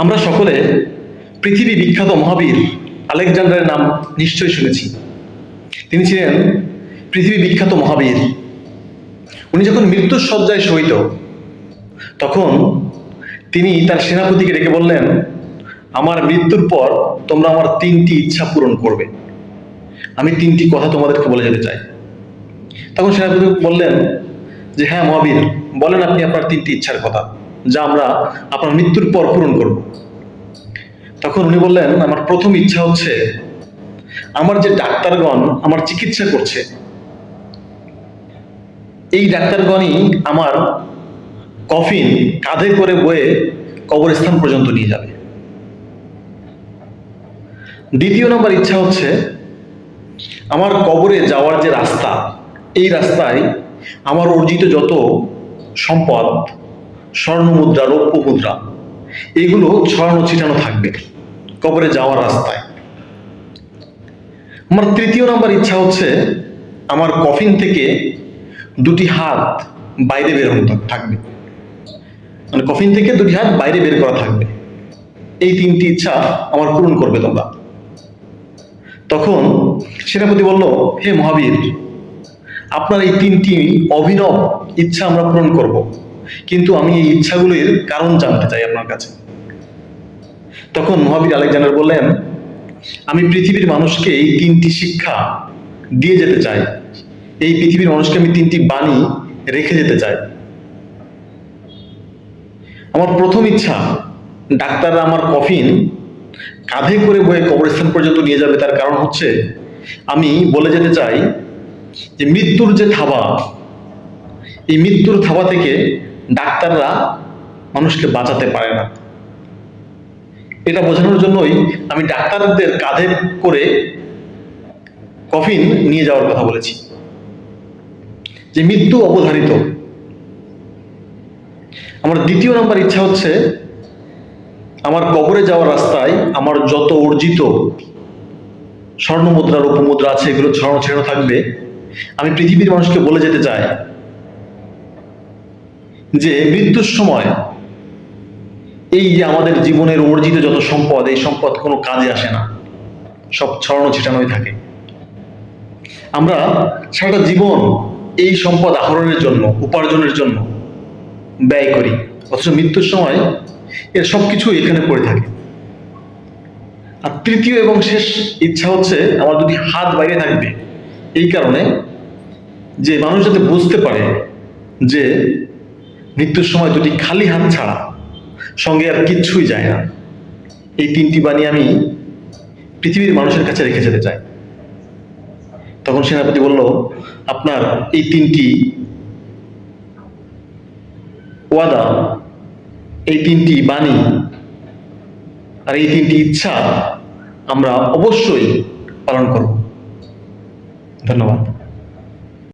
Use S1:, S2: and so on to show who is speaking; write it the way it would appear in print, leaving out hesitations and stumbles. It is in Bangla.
S1: আমরা সকলে পৃথিবী বিখ্যাত মহাবীর আলেকজান্ডারের নাম নিশ্চয়ই শুনেছি। তিনি ছিলেন পৃথিবী বিখ্যাত মহাবীর। উনি যখন মৃত্যুর শয্যায় শয়িত, তখন তিনি তার সেনাপতিকে ডেকে বললেন, আমার মৃত্যুর পর তোমরা আমার 3টি ইচ্ছা পূরণ করবে। আমি 3টি কথা তোমাদেরকে বলে যেতে চাই। তখন সেনাপতি বললেন যে, হ্যাঁ মহাবীর, বলেন আপনি আপনার 3টি ইচ্ছার কথা, যা আমরা আপনার মৃত্যুর পর পূরণ করব। তখন উনি বললেন, আমার প্রথম ইচ্ছা হচ্ছে, আমার যে ডাক্তারগণ আমার চিকিৎসা করছে, এই ডাক্তারগণই আমার কফিন কাঁধে করে বয়ে কবরস্থান পর্যন্ত নিয়ে যাবে। দ্বিতীয় নম্বর ইচ্ছা হচ্ছে, আমার কবরে যাওয়ার যে রাস্তা, এই রাস্তায় আমার অর্জিত যত সম্পদ, স্বর্ণ মুদ্রা, রৌপ্য মুদ্রা, এগুলো ছড়ানো ছিটানো থাকবে কবরে যাওয়ার রাস্তায়। আমার তৃতীয় নম্বর ইচ্ছা হচ্ছে, আমার কফিন থেকে 2টি হাত বাইরে বের হতে থাকবে, মানে কফিন থেকে 2টি হাত বাইরে বের করা থাকবে। এই 3টি ইচ্ছা আমার পূরণ করবে তোমরা। তখন সেনাপতি বলল, হে মহাবীর, আপনার এই 3টি অভিনব ইচ্ছা আমরা পূরণ করব, কিন্তু আমি এই ইচ্ছাগুলির কারণ জানতে চাই আপনার কাছে। তখন মহাবীর আলেকজান্ডার বললেন, আমি পৃথিবীর মানুষকে এই 3টি শিক্ষা দিয়ে যেতে চাই। এই পৃথিবীর মানুষকে আমি 3টি বাণী রেখে যেতে চাই। আমার প্রথম ইচ্ছা, ডাক্তাররা আমার কফিন কাঁধে করে বয়ে কবরস্থান পর্যন্ত নিয়ে যাবে। তার কারণ হচ্ছে, আমি বলে যেতে চাই যে মৃত্যুর যে থাবা, এই মৃত্যুর থাবা থেকে ডাক্তাররা মানুষকে বাঁচাতে পারে না। এটা বোঝানোর জন্যই আমি ডাক্তারদের কাঁধে করে কফিন নিয়ে যাওয়ার কথা বলেছি, যে মৃত্যু অবধারিত। আমার দ্বিতীয় নম্বর ইচ্ছা হচ্ছে, আমার কবরে যাওয়ার রাস্তায় আমার যত অর্জিত স্বর্ণ মুদ্রা, রৌপ্য মুদ্রা আছে, এগুলো ছড়ানো ছিটানো থাকবে। আমি পৃথিবীর মানুষকে বলে যেতে চাই যে মৃত্যুর সময় এই যে আমাদের জীবনের অর্জিত যত সম্পদ, এই সম্পদ কোনো কাজে আসে না, সব ছড়ানো ছিটানোই থাকে। আমরা সারাটা জীবন এই সম্পদ আহরণের জন্য, উপার্জনের জন্য ব্যয় করি, অথচ মৃত্যুর সময় এর সবকিছু এখানে পড়ে থাকে। আর তৃতীয় এবং শেষ ইচ্ছা হচ্ছে, আমার 2টি হাত বাইরে থাকবে, এই কারণে যে মানুষ যাতে বুঝতে পারে যে মৃত্যুর সময় 2টি খালি হাত ছাড়া সঙ্গে আর কিচ্ছুই যায় না। এই 3টি বাণী আমি পৃথিবীর মানুষের কাছে রেখে যেতে চাই। তখন সেনাপতি বলল, আপনার এই 3টি ওয়াদা, এই 3টি বাণী আর এই 3টি ইচ্ছা আমরা অবশ্যই পালন করব। ধন্যবাদ।